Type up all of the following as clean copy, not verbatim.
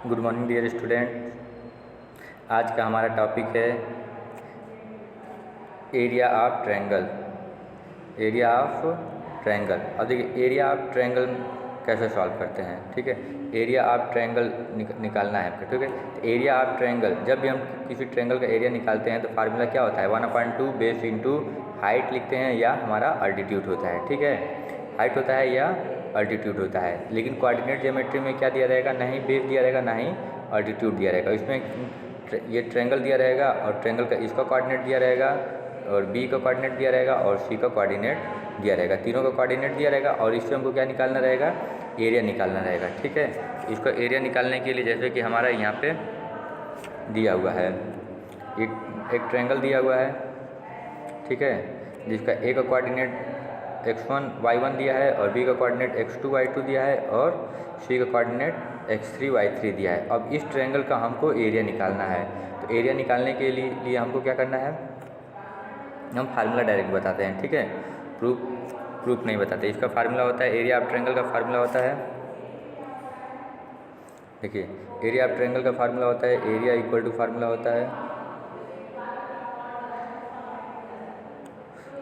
Good morning dear student. आज का हमारा टॉपिक है area of triangle. Area of triangle. अब देखिए एरिया ऑफ ट्रायंगल कैसे सॉल्व करते हैं। ठीक है, एरिया ऑफ ट्रायंगल निकालना है आपको। ठीक है, तो एरिया ऑफ ट्रायंगल, जब भी हम किसी ट्रायंगल का एरिया निकालते हैं तो फार्मूला क्या होता है, 1/2 बेस इंटू हाइट लिखते हैं या हमारा अल्टीट्यूड होता है। ठीक है, हाइट होता है या अल्टीट्यूड होता है। लेकिन कोऑर्डिनेट ज्योमेट्री में क्या दिया रहेगा, ना ही बेस दिया रहेगा ना ही अल्टीट्यूड दिया रहेगा। इसमें ये ट्रायंगल दिया रहेगा और ट्रायंगल का इसका कोऑर्डिनेट दिया रहेगा और बी का कोऑर्डिनेट दिया रहेगा और सी का कोऑर्डिनेट दिया रहेगा। तीनों का कोऑर्डिनेट दिया रहेगा और इससे हमको क्या निकालना रहेगा, एरिया निकालना रहेगा। ठीक है, इसका एरिया निकालने के लिए जैसे कि हमारा यहाँ पे दिया हुआ है, एक ट्रायंगल दिया हुआ है। ठीक है, जिसका ए का कोऑर्डिनेट x1 y1 दिया है और बी का कोऑर्डिनेट x2 y2 दिया है और सी का कोऑर्डिनेट x3 y3 दिया है। अब इस ट्रायंगल का हमको एरिया निकालना है। तो एरिया निकालने के लिए हमको क्या करना है, हम फार्मूला डायरेक्ट बताते हैं। ठीक है, प्रूफ नहीं बताते। इसका फार्मूला होता है, एरिया ऑफ ट्रायंगल का फार्मूला होता है, देखिए एरिया ऑफ ट्रायंगल का फार्मूला होता है, एरिया इक्वल टू फार्मूला होता है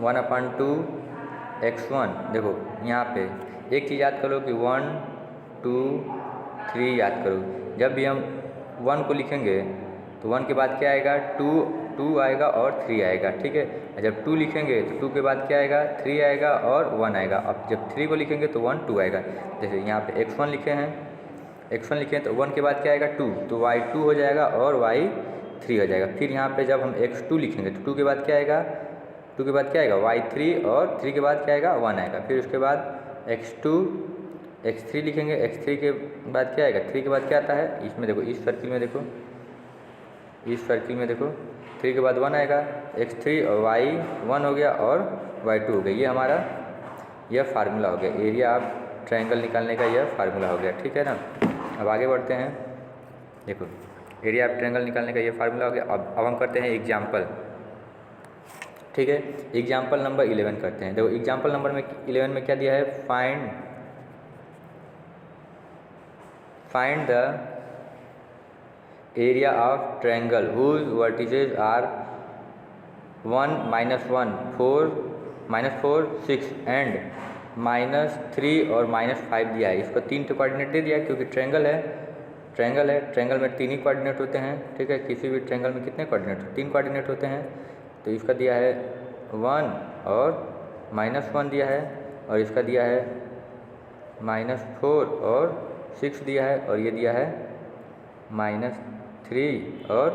1/2 x1। देखो यहाँ पे एक चीज़ याद करो कि 1 2 3 याद करो। जब भी हम 1 को लिखेंगे तो 1 के बाद क्या आएगा, 2 आएगा और 3 आएगा। ठीक है, जब 2 लिखेंगे तो 2 के बाद क्या आएगा, 3 आएगा और 1 आएगा। अब जब 3 को लिखेंगे तो 1 2 आएगा। जैसे यहाँ पे x1 लिखे हैं, x1 लिखे हैं तो 1 के बाद क्या आएगा 2, तो y2 हो जाएगा और y3 हो जाएगा। फिर यहाँ पे जब हम x2 लिखेंगे तो 2 के बाद क्या आएगा, 2 के बाद क्या आएगा y3 और 3 के बाद क्या आएगा 1 आएगा। फिर उसके बाद x3 लिखेंगे, x3 के बाद क्या आएगा, 3 के बाद क्या आता है, इसमें देखो इस सर्किल में देखो, इस सर्किल में देखो 3 के बाद 1 आएगा, x3 और y1 हो गया और y2 हो गया। ये हमारा यह फार्मूला हो गया, एरिया ऑफ ट्रायंगल निकालने का यह फार्मूला हो गया। ठीक है ना, अब आगे बढ़ते हैं। देखो एरिया ऑफ ट्रायंगल निकालने का ये फार्मूला हो गया। अब हम करते हैं एग्जाम्पल। ठीक है, एग्जाम्पल नंबर 11 करते हैं। देखो एग्जाम्पल नंबर में 11 में क्या दिया है, find the area of triangle whose vertices are 1 -1 4 6 and -3 और -5 दिया है। इसको 3 तो कोऑर्डिनेट दे दिया क्योंकि ट्रायंगल है, ट्रायंगल में 3 ही कोऑर्डिनेट होते हैं। ठीक है, किसी भी ट्रायंगल में कितने कोऑर्डिनेट, 3 कोऑर्डिनेट होते हैं। तो इसका दिया है 1 और -1 दिया है और इसका दिया है -4 और 6 दिया है और ये दिया है -3 और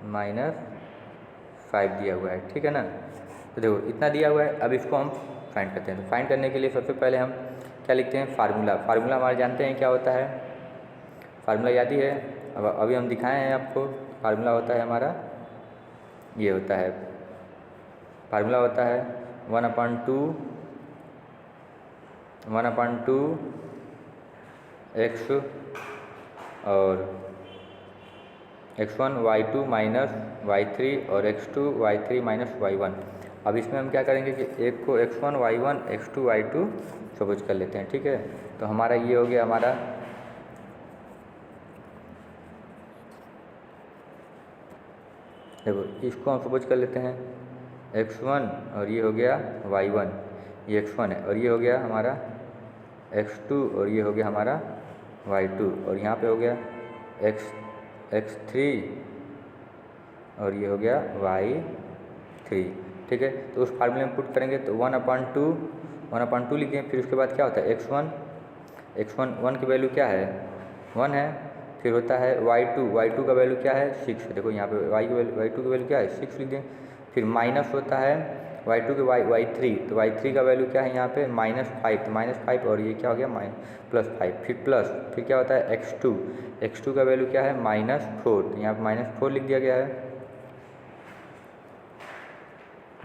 -5 दिया हुआ है। ठीक है ना, तो देखो इतना दिया हुआ है। अब इसको हम फाइंड करते हैं। तो फाइंड करने के लिए सबसे पहले हम क्या लिखते हैं, फार्मूला। फार्मूला हमारे जानते हैं क्या होता है, फार्मूला याद ही है। अब अभी हम दिखाए हैं आपको, फार्मूला होता है हमारा ये होता है, फार्मूला होता है 1/2 x और x1 y2 माइनस y3 और x2 y3 माइनस y1। अब इसमें हम क्या करेंगे कि एक को x1 y1 x2 y2 suppose कर लेते हैं। ठीक है, तो हमारा ये हो गया, हमारा देखो इसको हम सपोज कर लेते हैं x1 और ये हो गया y1, ये x1 है और ये हो गया हमारा x2 और ये हो गया हमारा y2 और यहाँ पे हो गया x3 और ये हो गया y3। ठीक है, तो उस फार्मूले में पुट करेंगे तो 1/2 लिखेंगे। फिर उसके बाद क्या होता है x1 की वैल्यू क्या है, 1 है। फिर होता है y2 का वैल्यू क्या है, 6 है। देखो यहाँ पे y2 की वैल्यू क्या है, 6 लिख दें। फिर माइनस होता है y2 के y3, तो y3 का वैल्यू क्या है यहाँ पे -5, तो -5 और ये क्या हो गया +5। फिर क्या होता है x2 का वैल्यू क्या है -4, तो यहाँ पे -4 लिख दिया गया है,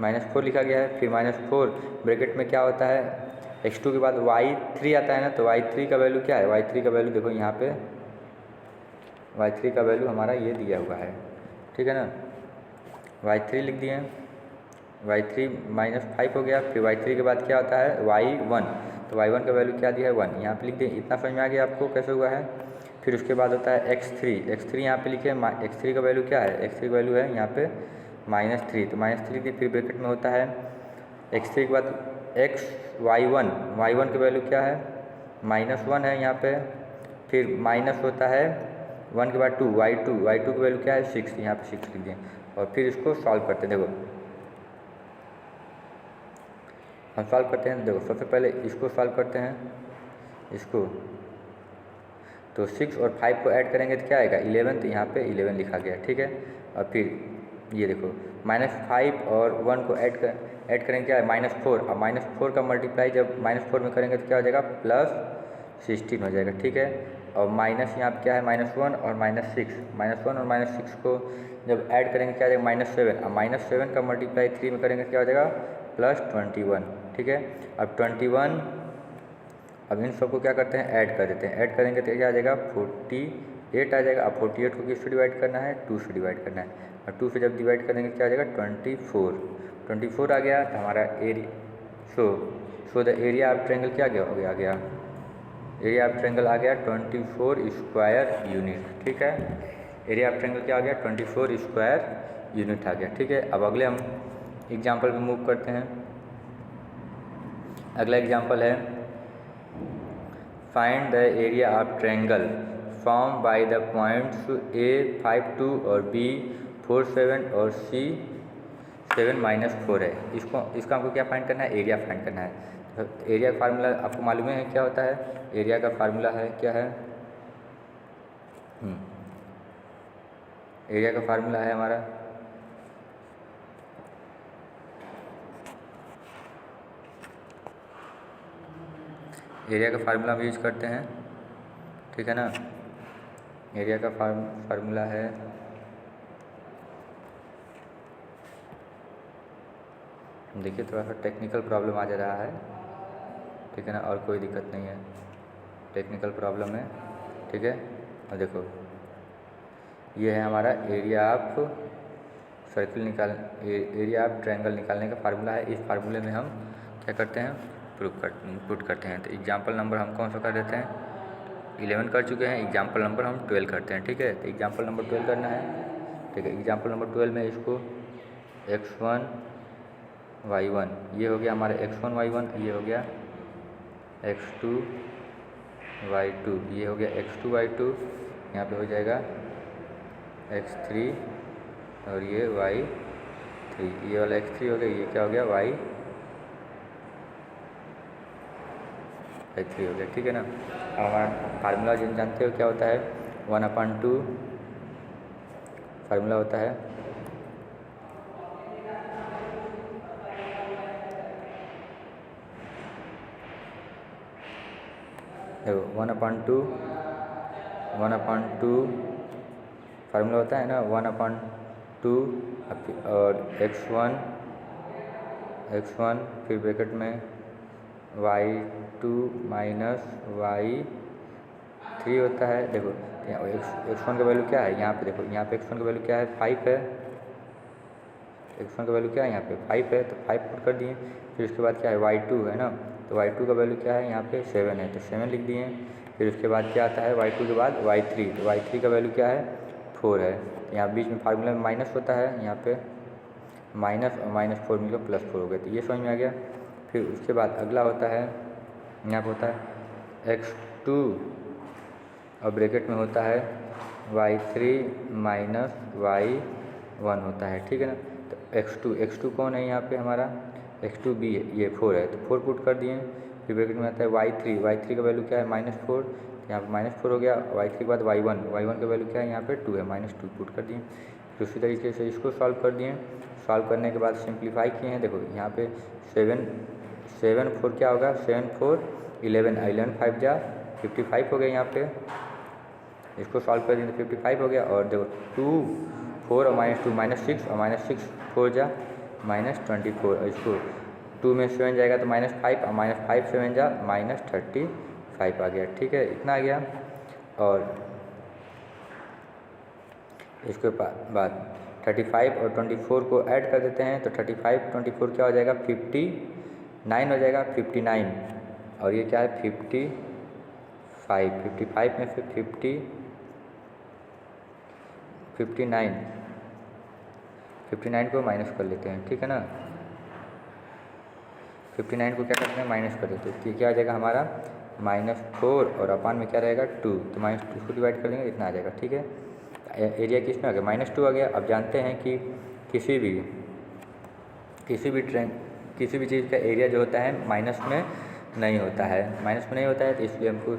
-4 लिखा गया है। फिर -4 ब्रैकेट में क्या होता है, x2 के बाद y3 आता है ना, तो y3 का वैल्यू क्या है, y3 का वैल्यू देखो यहाँ पे y3 का वैल्यू हमारा ये दिया हुआ है। ठीक है ना, y3 लिख दिए, y3 -5 हो गया। फिर y3 के बाद क्या होता है y1, तो y1 का वैल्यू क्या दिया है 1, यहाँ पे लिख दें। इतना समझ में आ गया आपको कैसे हुआ है। फिर उसके बाद होता है x3, x3 यहाँ पे लिखे x3 का वैल्यू क्या है, x3 का वैल्यू है यहाँ पे -3, तो -3 की फिर ब्रैकेट में होता है x3 के बाद y1 की वैल्यू क्या है -1 है यहाँ पे, फिर माइनस होता है 1 के बाद 2 y2 की वैल्यू क्या है 6, यहाँ पे 6 लिख दिए और फिर इसको सॉल्व करते हैं। देखो हम सॉल्व करते हैं, देखो सबसे पहले इसको सॉल्व करते हैं इसको, तो 6 और 5 को ऐड करेंगे तो क्या आएगा 11, तो यहाँ पे 11 लिखा गया, ठीक है। और फिर ये देखो -5 और 1 को ऐड करेंगे क्या है -4, और -4 का मल्टीप्लाई जब -4 में करेंगे तो क्या हो जाएगा +16 हो जाएगा, ठीक है। और माइनस यहाँ पे क्या है -1 और -1 और -6 को जब ऐड करेंगे क्या आ जाएगा -7, और -7 का मल्टीप्लाई 3 में करेंगे तो क्या हो जाएगा +21, ठीक है। अब 21, अब इन सबको क्या करते हैं ऐड कर देते हैं, ऐड करेंगे तो क्या आ जाएगा 48 आ जाएगा। अब 48 को किससे डिवाइड करना है 2 से डिवाइड करना है, और 2 से जब डिवाइड करेंगे क्या आ जाएगा 24 आ गया। तो हमारा area so the area of triangle क्या आ गया एरिया ऑफ ट्रायंगल आ गया 24 स्क्वायर यूनिट, ठीक है। एरिया ऑफ ट्रायंगल क्या आ गया 24 स्क्वायर यूनिट आ गया, ठीक है। अब अगले हम एग्जाम्पल पे मूव करते हैं। अगला एग्जाम्पल है find the area of triangle form by the points A 5 2 और B 4 7 और C 7 -4 है। इसका हमको क्या फाइंड करना है एरिया फाइंड करना है। तो एरिया का फार्मूला आपको मालूम है क्या होता है, एरिया का फार्मूला है क्या है एरिया का फार्मूला है हमारा एरिया का फार्मूला हम यूज करते हैं, ठीक है ना। एरिया का फार्मूला है देखिए थोड़ा सा टेक्निकल प्रॉब्लम आ जा रहा है, ठीक है ना, और कोई दिक्कत नहीं है, टेक्निकल प्रॉब्लम है, ठीक है। और देखो ये है हमारा area of circle area of triangle निकालने का फार्मूला है। इस फार्मूले में हम क्या करते हैं पुट करते हैं। तो एग्जाम्पल नंबर हम कौन सा कर देते हैं 11 कर चुके हैं, एग्जाम्पल नंबर हम 12 करते हैं, ठीक है। तो एग्जाम्पल नंबर 12 करना है, ठीक है। एग्जाम्पल नंबर 12 में इसको x1 y1 ये हो गया हमारा x1 y1, ये हो गया x2 y2, ये हो गया x2 y2, यहाँ पे हो जाएगा x3 और ये y3, ये वाला x3 हो गया, ये क्या हो गया y3 हो गया, ठीक है ना। अब हमारा फार्मूला जिन जानते हो क्या होता है 1/2 फार्मूला होता है देखो 1/2 फार्मूला होता है ना 1/2 और x1 फिर ब्रैकेट में y2 माइनस y3 होता है। देखो x1 का वैल्यू क्या है यहाँ पे, देखो यहाँ पे x1 का वैल्यू क्या है 5 है, x1 का वैल्यू क्या है यहाँ पे 5 है, तो 5 पुट कर दिए। फिर उसके बाद क्या है y2 है ना, तो y2 का वैल्यू क्या है यहाँ पे 7 है, तो 7 लिख दिए। फिर उसके बाद क्या आता है y2 के बाद y3, तो y3 का वैल्यू क्या है 4 है। तो यहाँ बीच में फार्मूला में माइनस होता है, यहाँ पे माइनस और -4 मिलकर +4 हो गया, तो ये समझ में आ गया। फिर उसके बाद अगला होता है यहाँ पर होता है x2 और ब्रैकेट में होता है y3 माइनस y1 होता है, ठीक है ना। तो x2 कौन है यहाँ पे हमारा x2 b है, ये 4 है, तो 4 पुट कर दिए। फिर ब्रैकेट में आता है y3 का वैल्यू क्या है -4, यहाँ पे -4 हो गया। y3 के बाद y1 का वैल्यू क्या है यहाँ पे 2 है, -2 पुट कर दिए। फिर उसी तरीके से इसको सॉल्व कर दिए। सॉल्व करने के बाद सिंप्लीफाई किए हैं, देखो यहाँ पे 7 4 क्या होगा 7 4 11 5 जा 55 हो गया यहाँ पे। इसको सॉल्व कर दिए तो 55 हो गया। और देखो 2 4 और -2 -6 और -6 4 जा -24, और इसको 2 में 7 जाएगा तो -5 और -5 7 जा -35 आ गया, ठीक है, इतना आ गया। और इसके बाद 35 और 24 को ऐड कर देते हैं, तो 35 24 क्या हो जाएगा 59 हो जाएगा 59, और ये क्या है 55 में से 59 को माइनस कर लेते हैं, ठीक है ना। 59 को क्या करते हैं, माइनस कर देते हैं, तो क्या आ जाएगा हमारा -4 और अपान में क्या रहेगा 2, तो -2 को डिवाइड कर देंगे, इतना आ जाएगा, ठीक है। एरिया किस में आ गया, -2 आ गया। अब जानते हैं कि किसी भी चीज़ का एरिया जो होता है माइनस में नहीं होता है, तो इसलिए हमको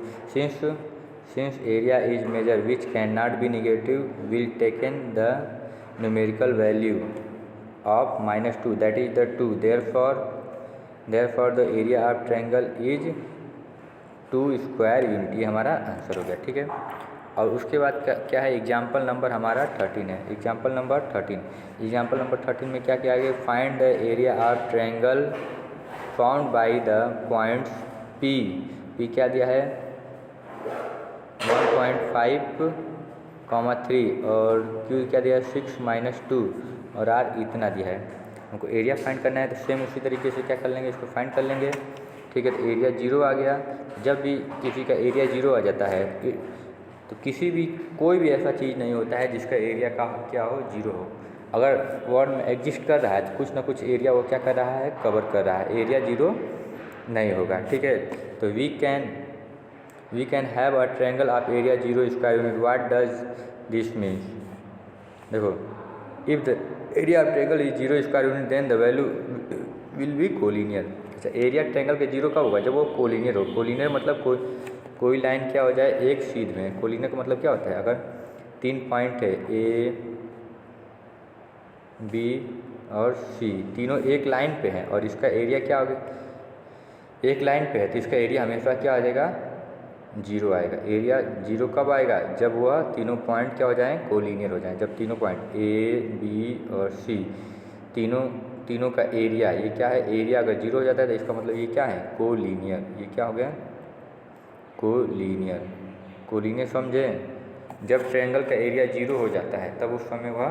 since area is major which can not be negative will taken the numerical value of -2 that is the 2, therefore the area of triangle is 2 square unit. ये हमारा आंसर हो गया, ठीक है। और उसके बाद क्या है, एग्जाम्पल नंबर हमारा 13 है। एग्जाम्पल नंबर 13 में क्या किया गया, find the area of triangle found by the points P क्या दिया है 1.5, 3 और Q क्या दिया है 6 - 2 और R इतना दिया है। हमको एरिया फाइंड करना है, तो सेम उसी तरीके से क्या कर लेंगे, इसको फाइंड कर लेंगे, ठीक है। तो एरिया 0 आ गया। जब भी किसी का एरिया 0 आ जाता है तो कोई भी ऐसा चीज़ नहीं होता है जिसका एरिया का क्या हो 0 हो। अगर वर्ड में एग्जिस्ट कर रहा है तो कुछ ना कुछ एरिया वो क्या कर रहा है, कवर कर रहा है, एरिया 0 नहीं होगा, ठीक है। तो we can have a triangle of area 0 square unit. What does this means, देखो, if the area of triangle is 0 square unit then the value will be collinear. अच्छा, एरिया ट्रायंगल के 0 कब होगा, जब वो कोलिनियर हो। कोलिनियर मतलब कोई लाइन क्या हो जाए एक सीध में। कोलिनियर का मतलब क्या होता है, अगर 3 पॉइंट है A, B और C, तीनों एक लाइन पे हैं और इसका एरिया क्या होगा, एक लाइन पे है, तो इसका एरिया हमेशा क्या आ जाएगा, 0 आएगा। एरिया 0 कब आएगा, जब वह तीनों पॉइंट क्या हो जाएं, कोलिनियर हो जाएं। जब तीनों पॉइंट A, B और C तीनों का एरिया, ये क्या है, एरिया अगर 0 हो जाता है तो इसका मतलब ये क्या है, कोलिनियर। ये क्या हो गया, कोलिनियर समझे। जब ट्रायंगल का एरिया 0 हो जाता है तब उस समय वह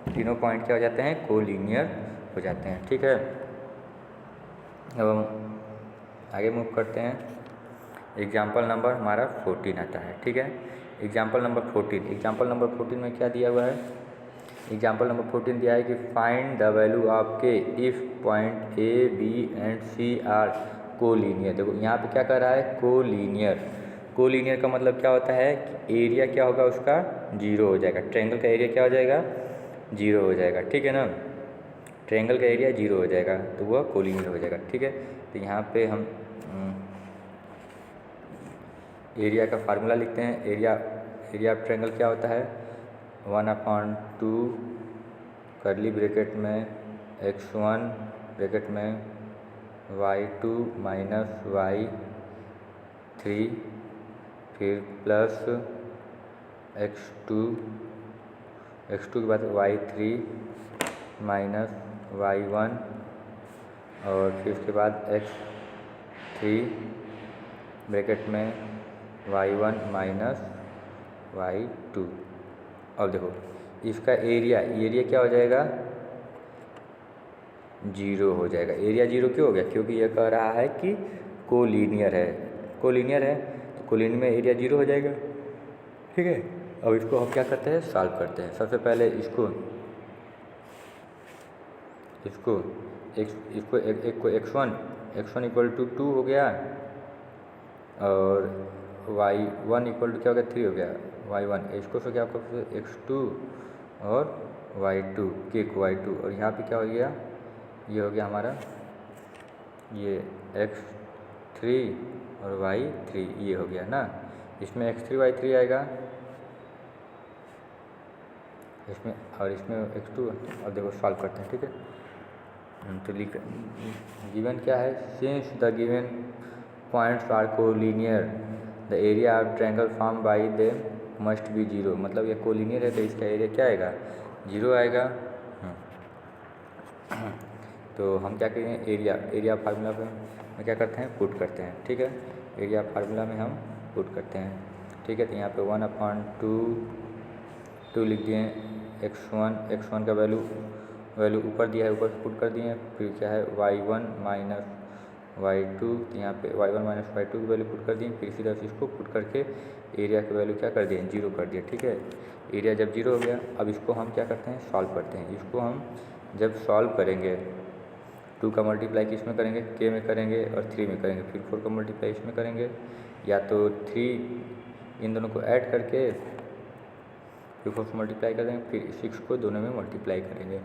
तीनों पॉइंट क्या हो जाते हैं, कोलिनियर हो जाते हैं, ठीक है। अब हम आगे मूव करते हैं। एग्जाम्पल नंबर हमारा 14 आता है, ठीक है। एग्जाम्पल नंबर 14 में क्या दिया हुआ है, एग्जाम्पल नंबर 14 दिया है कि find the value of K if point A, B and C are collinear. देखो यहाँ पे क्या कर रहा है, कोलिनियर का मतलब क्या होता है कि एरिया क्या होगा उसका 0 हो जाएगा। ट्रायंगल का एरिया क्या हो जाएगा, 0 हो जाएगा, ठीक है ना। ट्रायंगल का एरिया 0 हो जाएगा तो वह कोलिनियर हो जाएगा, ठीक है। तो यहाँ पे हम एरिया का फार्मूला लिखते हैं। एरिया ऑफ ट्रायंगल क्या होता है, 1/2 कर्ली ब्रैकेट में x1 ब्रैकेट में y2 माइनस y3 फिर प्लस x2 के बाद y3 माइनस y1 और फिर उसके बाद x3 ब्रैकेट में y1 माइनस y2। अब देखो इसका एरिया क्या हो जाएगा, 0 हो जाएगा। एरिया 0 क्यों हो गया, क्योंकि यह कह रहा है कि कोलिनियर है, तो कोलिनियर में एरिया 0 हो जाएगा, ठीक है। अब इसको हम क्या करते हैं, सॉल्व करते हैं। सबसे पहले इसको x1 इक्वल टू 2 हो गया और y1 इक्वल टू क्या हो गया, 3 हो गया। y1 इसको से क्या होगा, x2 और y2 और यहाँ पे क्या हो गया, ये हो गया हमारा ये x3 और y3, ये हो गया ना। इसमें x3 y3 आएगा इसमें और इसमें x2। अब देखो सॉल्व करते हैं, ठीक है। तो गिवन क्या है, since the given points are collinear the area of triangle form by them must be 0। मतलब ये कोलिनियर है तो इसका एरिया क्या आएगा, 0 आएगा। तो हम क्या करेंगे, एरिया फार्मूला में क्या करते हैं, पुट करते हैं, ठीक है। एरिया फार्मूला में हम पुट करते हैं, ठीक है। तो यहाँ पे 1/2 लिख दिए। x1 का वैल्यू ऊपर दिया है, ऊपर पुट कर दिए। फिर क्या है y1 माइनस y2, यहाँ पे y1 माइनस y2 की वैल्यू पुट कर दी, फिर इसी तरह से इसको पुट करके एरिया की वैल्यू क्या कर दिए, 0 कर दिया। ठीक है, एरिया जब 0 हो गया, अब इसको हम क्या करते हैं, सॉल्व करते हैं। इसको हम जब सॉल्व करेंगे 2 का मल्टीप्लाई किस में करेंगे, k में करेंगे और 3 में करेंगे, फिर 4 का मल्टीप्लाई इसमें करेंगे, या तो 3 इन दोनों को ऐड करके फिर 4 से मल्टीप्लाई कर देंगे, फिर 6 को दोनों में मल्टीप्लाई करेंगे।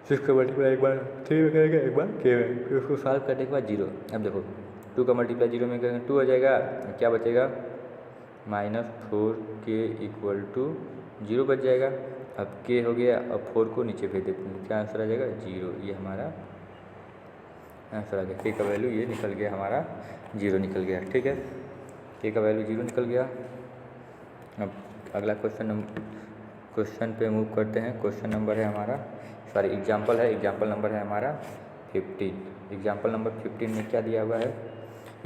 6 का मल्टीप्लाई एक बार 3 में करेंगे, एक बार k में, फिर उसको सॉल्व करने के बाद 0। अब देखो 2 का मल्टीप्लाई 0 में करेंगे 2 हो जाएगा, क्या बचेगा, -4k = 0 बच जाएगा। अब k हो गया, अब 4 को नीचे भेज देते हैं, क्या आंसर आ जाएगा, 0। ये हमारा आंसर आ गया, k का वैल्यू ये निकल गया हमारा 0 निकल गया। ठीक है, k का वैल्यू 0 निकल गया। अब अगला क्वेश्चन पे मूव करते हैं। क्वेश्चन नंबर है हमारा, सॉरी एग्जाम्पल है, एग्जाम्पल नंबर है हमारा 15। एग्जाम्पल नंबर 15 में क्या दिया हुआ है,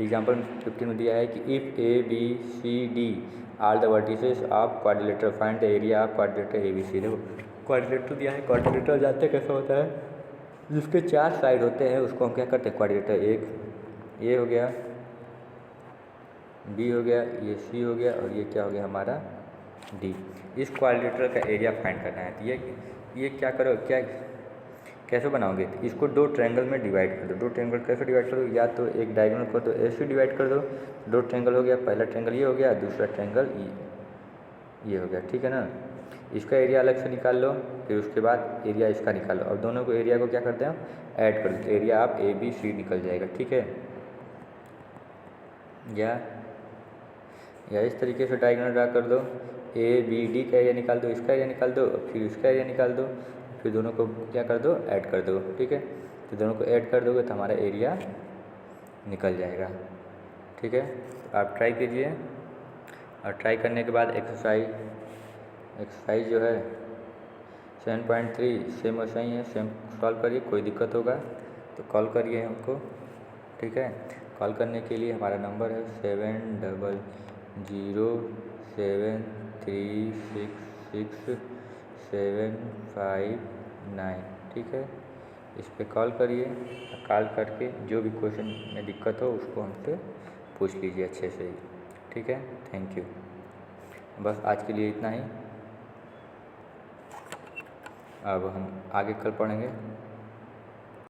एग्जाम्पल 15 में दिया है कि if A B C D are the vertices of quadrilateral, find the area of quadrilateral A B C. देखो क्वाड्रिलेटरल दिया है, क्वाड्रिलेटरल जानते कैसा होता है, जिसके 4 साइड होते हैं उसको हम क्या करते हैं, क्वाड्रिलेटरल। एक ए हो गया, बी हो गया, ये सी हो गया, और ये क्या हो गया हमारा डी। इस क्वाड्रिलेटरल का एरिया फाइंड करना है। तो ये क्या करो, क्या कैसे बनाओगे, इसको 2 ट्रायंगल में डिवाइड कर दो। 2 ट्रायंगल कैसे डिवाइड करो, या तो एक डायगोनल को तो ऐसे डिवाइड कर दो, 2 ट्रायंगल हो गया, पहला ट्रायंगल ये हो गया, दूसरा ट्रायंगल ये हो गया। ठीक है ना, इसका एरिया अलग से निकाल लो, फिर उसके बाद एरिया इसका निकालो, और दोनों को एरिया को क्या करते हैं, ऐड कर दो, तो एरिया आप ए बी सी निकल जाएगा। ठीक है, या इस तरीके से डायगोनल ड्रा कर दो, ए बी डी का एरिया निकाल दो, इसका एरिया निकाल दो, फिर इसका एरिया निकाल दो, फिर दोनों को क्या कर दो, ऐड कर दो। ठीक है, तो दोनों को ऐड कर दोगे तो हमारा एरिया निकल जाएगा। ठीक है, आप ट्राई कीजिए, और ट्राई करने के बाद एक्सरसाइज जो है 7.3 सेम वैसा ही है, सेम सॉल्व करिए। कोई दिक्कत होगा तो कॉल करिए हमको। ठीक है, कॉल करने के लिए हमारा नंबर है 7003666759। ठीक है, इस पर कॉल करिए, कॉल करके जो भी क्वेश्चन में दिक्कत हो उसको हमसे पूछ लीजिए अच्छे से ही। ठीक है, थैंक यू। बस आज के लिए इतना ही, अब हम आगे कल पढ़ेंगे।